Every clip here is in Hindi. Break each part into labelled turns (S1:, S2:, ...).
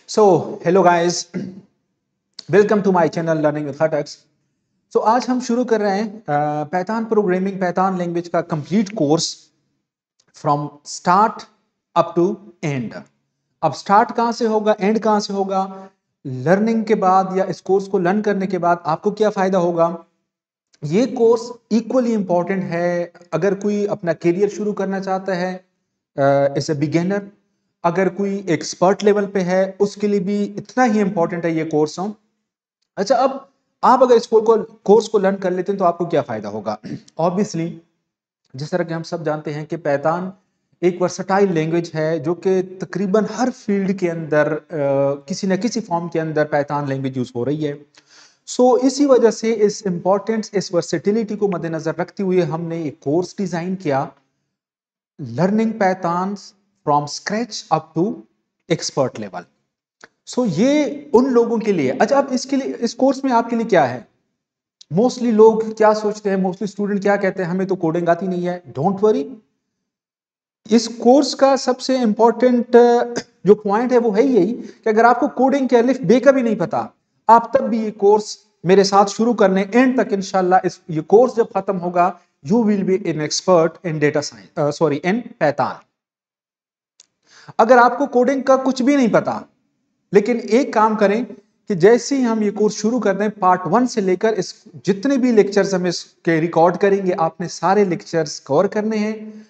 S1: So hello guys, welcome to my channel learning with खटक्स। सो आज हम शुरू कर रहे हैं पाइथन प्रोग्रामिंग, पाइथन लैंग्वेज का complete course from start up to end. अब स्टार्ट कहाँ से होगा, एंड कहाँ से होगा, लर्निंग के बाद या इस कोर्स को लर्न करने के बाद आपको क्या फायदा होगा, ये कोर्स इक्वली इंपॉर्टेंट है अगर कोई अपना करियर शुरू करना चाहता है एज ए बिगिनर, अगर कोई एक्सपर्ट लेवल पे है उसके लिए भी इतना ही इंपॉर्टेंट है ये कोर्स हो। अच्छा, अब आप अगर इस कोर्स को लर्न कर लेते हैं तो आपको क्या फायदा होगा। ऑब्वियसली जिस तरह के हम सब जानते हैं कि पाइथन एक वर्सटाइल लैंग्वेज है जो कि तकरीबन हर फील्ड के अंदर किसी न किसी फॉर्म के अंदर पाइथन लैंग्वेज यूज हो रही है। इसी वजह से इस इंपॉर्टेंस, इस वर्सेटिलिटी को मद्देनजर रखते हुए हमने एक कोर्स डिजाइन किया, learning Python from scratch up to expert level. ये उन लोगों के लिए। अच्छा, अब इसके लिए, इस कोर्स में आपके लिए क्या है, मोस्टली लोग क्या सोचते हैं, मोस्टली स्टूडेंट क्या कहते हैं, हमें तो कोडिंग आती नहीं है। डोंट वरी, इस कोर्स का सबसे इंपॉर्टेंट जो पॉइंट है वो है यही कि अगर आपको कोडिंग के अलिफ बे का भी नहीं पता, आप तब भी ये कोर्स मेरे साथ शुरू करने एंड तक इंशाल्लाह, ये कोर्स जब खत्म होगा you will be an expert in data science, sorry in Python. अगर आपको कोडिंग का कुछ भी नहीं पता, लेकिन एक काम करें कि जैसे ही हम ये कोर्स शुरू कर दें, पार्ट 1 से लेकर इस जितने भी लेक्चर्स हम इसके रिकॉर्ड करेंगे, आपने सारे लेक्चर्स कवर करने हैं,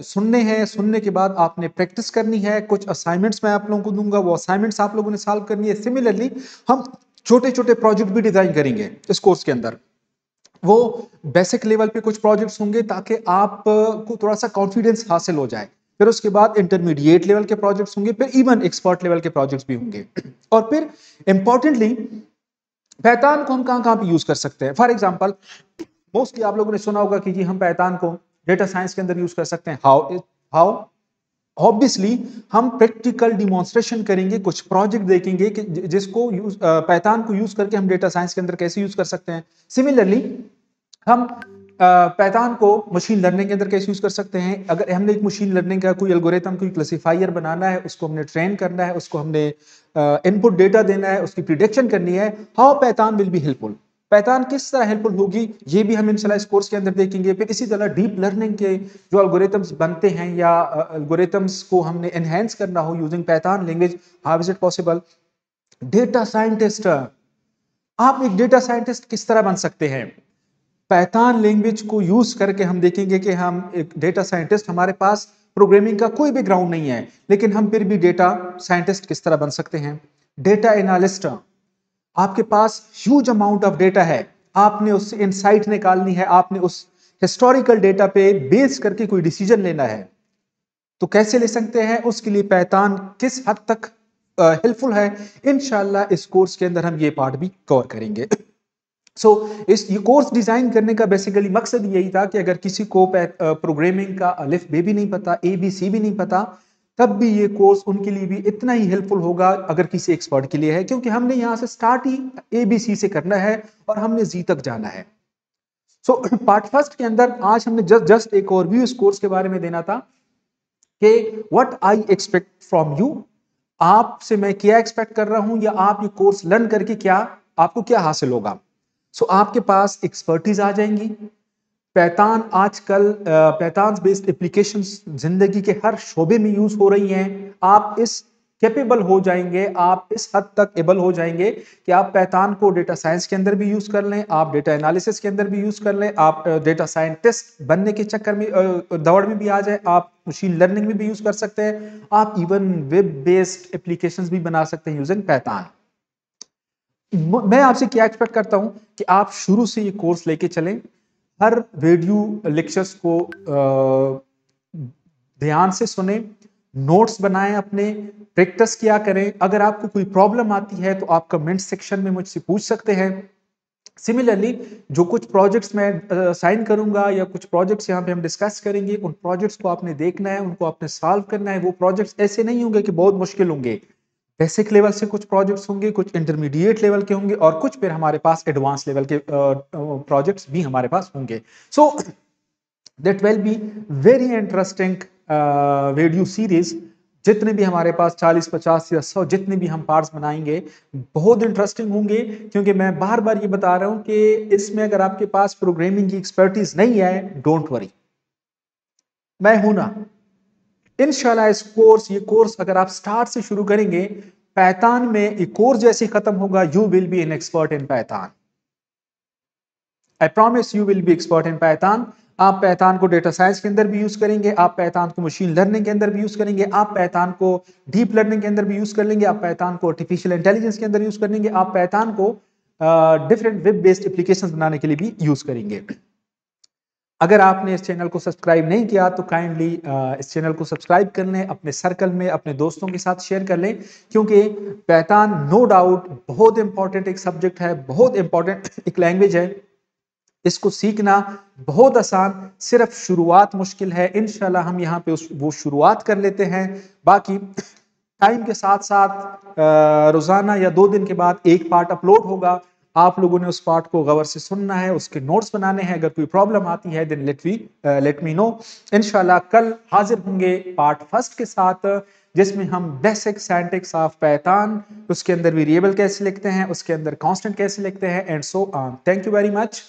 S1: सुनने हैं। सुनने के बाद आपने प्रैक्टिस करनी है। कुछ असाइनमेंट्स मैं आप लोगों को दूंगा, वो असाइनमेंट्स आप लोगों ने सॉल्व करनी है। सिमिलरली हम छोटे छोटे प्रोजेक्ट भी डिजाइन करेंगे इस कोर्स के अंदर। वो बेसिक लेवल पे कुछ प्रोजेक्ट्स होंगे ताकि आप को थोड़ा सा कॉन्फिडेंस हासिल हो जाए। फिर उसके बाद इंटरमीडिएट लेवल के प्रोजेक्ट्स होंगे, फिर इवन एक्सपर्ट लेवल के प्रोजेक्ट्स भी होंगे। और फिर इंपॉर्टेंटली पाइथन को हम कहां कहां पे यूज कर सकते हैं। फॉर एग्जांपल, मोस्टली आप लोगों ने सुना होगा कि जी हम पाइथन को डेटा साइंस के अंदर यूज कर सकते हैं। हाउ ऑब्वियसली हम प्रैक्टिकल डिमॉन्स्ट्रेशन करेंगे, कुछ प्रोजेक्ट देखेंगे कि जिसको यूज पाइथन को यूज करके हम डेटा साइंस के अंदर कैसे यूज कर सकते हैं। सिमिलरली हम पाइथन को मशीन लर्निंग के अंदर कैसे यूज कर सकते हैं। अगर हमने एक मशीन लर्निंग का कोई एल्गोरिथम, कोई क्लासिफायर बनाना है, उसको हमने ट्रेन करना है, उसको हमने इनपुट डेटा देना है, उसकी प्रिडिक्शन करनी है, how Python will be helpful, Python किस तरह हेल्पफुल होगी, ये भी हम इंशाल्लाह इस कोर्स के अंदर देखेंगे। फिर इसी तरह डीप लर्निंग के जो एल्गोरिथम्स बनते हैं या एल्गोरिथम्स को हमने एनहांस करना हो using Python language, how is it possible. Data scientist, आप एक डेटा साइंटिस्ट किस तरह बन सकते हैं। पाइथन लैंग्वेज को यूज करके हम देखेंगे कि हम एक डेटा साइंटिस्ट, हमारे पास प्रोग्रामिंग का कोई बैकग्राउंड नहीं है लेकिन हम फिर भी डेटा साइंटिस्ट किस तरह बन सकते हैं। डेटा एनालिस्ट, आपके पास ह्यूज अमाउंट ऑफ डेटा है, आपने उससे इंसाइट निकालनी है, आपने उस हिस्टोरिकल डेटा पे बेस करके कोई डिसीजन लेना है, तो कैसे ले सकते हैं, उसके लिए पाइथन किस हद तक हेल्पफुल है, इंशाल्लाह इस कोर्स के अंदर हम ये पार्ट भी कवर करेंगे। इस ये कोर्स डिजाइन करने का बेसिकली मकसद यही था कि अगर किसी को प्रोग्रामिंग का अलिफ बे भी नहीं पता, ए बी सी भी नहीं पता, तब भी ये कोर्स उनके लिए भी इतना ही हेल्पफुल होगा अगर किसी एक्सपर्ट के लिए है, क्योंकि हमने यहाँ से start he A B C से करना है और हमने जी तक जाना है। पार्ट फर्स्ट के अंदर आज हमने जस्ट एक ओवरव्यू इस कोर्स के बारे में देना था कि what I expect from you, आपसे मैं क्या एक्सपेक्ट कर रहा हूं, या आप ये कोर्स लर्न करके क्या आपको क्या हासिल होगा। आपके पास एक्सपर्टीज आ जाएंगी। पाइथन आजकल पाइथन बेस्ड एप्लीकेशंस जिंदगी के हर शोबे में यूज हो रही हैं। आप इस कैपेबल हो जाएंगे, आप इस हद तक एबल हो जाएंगे कि आप पाइथन को डेटा साइंस के अंदर भी यूज कर लें, आप डेटा एनालिसिस के अंदर भी यूज कर लें, आप डेटा साइंटिस्ट बनने के चक्कर में दौड़ में भी आ जाए, आप मशीन लर्निंग में भी यूज कर सकते हैं, आप इवन वेब बेस्ड एप्लीकेशंस भी बना सकते हैं यूजिंग पाइथन। मैं आपसे क्या एक्सपेक्ट करता हूं कि आप शुरू से ये कोर्स लेके चलें, हर वीडियो लेक्चर्स को ध्यान से सुने, नोट्स बनाएं, अपने प्रैक्टिस किया करें। अगर आपको कोई प्रॉब्लम आती है तो आप कमेंट सेक्शन में मुझसे पूछ सकते हैं। सिमिलरली जो कुछ प्रोजेक्ट्स मैं साइन करूंगा या कुछ प्रोजेक्ट्स यहाँ पे हम डिस्कस करेंगे, उन प्रोजेक्ट्स को आपने देखना है, उनको आपने सॉल्व करना है। वो प्रोजेक्ट्स ऐसे नहीं होंगे कि बहुत मुश्किल होंगे, बेसिक लेवल से कुछ प्रोजेक्ट्स होंगे, कुछ इंटरमीडिएट लेवल के होंगे और कुछ फिर हमारे पास एडवांस लेवल के प्रोजेक्ट्स भी हमारे पास होंगे। That will be very interesting video series जितने भी हमारे पास 40, 50 या 100 जितने भी हम पार्ट्स बनाएंगे बहुत इंटरेस्टिंग होंगे, क्योंकि मैं बार बार ये बता रहा हूं कि इसमें अगर आपके पास प्रोग्रामिंग की एक्सपर्टीज नहीं है, डोंट वरी, मैं हूं ना। इंशाल्लाह ये कोर्स अगर आप स्टार्ट से शुरू करेंगे, पाइथन में ये कोर्स जैसे खत्म होगा, you will be an expert in Python. I promise you will be expert in Python. आप पाइथन को डेटा साइंस के अंदर भी यूज करेंगे, आप पाइथन को मशीन लर्निंग के अंदर भी यूज करेंगे, आप पाइथन को डीप लर्निंग के अंदर भी यूज कर लेंगे, आप पाइथन को आर्टिफिशियल इंटेलिजेंस के अंदर यूज कर लेंगे, आप पाइथन को डिफरेंट वेब बेस्ड एप्लीकेशंस बनाने के लिए भी यूज करेंगे। अगर आपने इस चैनल को सब्सक्राइब नहीं किया तो काइंडली इस चैनल को सब्सक्राइब कर लें, अपने सर्कल में अपने दोस्तों के साथ शेयर कर लें, क्योंकि पाइथन नो डाउट बहुत इंपॉर्टेंट एक सब्जेक्ट है, बहुत इंपॉर्टेंट एक लैंग्वेज है। इसको सीखना बहुत आसान, सिर्फ शुरुआत मुश्किल है। इंशाल्लाह हम यहाँ पे वो शुरुआत कर लेते हैं। बाकी टाइम के साथ साथ रोजाना या 2 दिन के बाद एक पार्ट अपलोड होगा। आप लोगों ने उस पार्ट को गौर से सुनना है, उसके नोट्स बनाने हैं। अगर कोई प्रॉब्लम आती है देन लेट मी नो। इंशाल्लाह कल हाजिर होंगे पार्ट फर्स्ट के साथ, जिसमें हम बेसिक सिंटैक्स ऑफ पाइथन, उसके अंदर वेरिएबल कैसे लिखते हैं, उसके अंदर कांस्टेंट कैसे लिखते हैं, and so on. Thank you very much.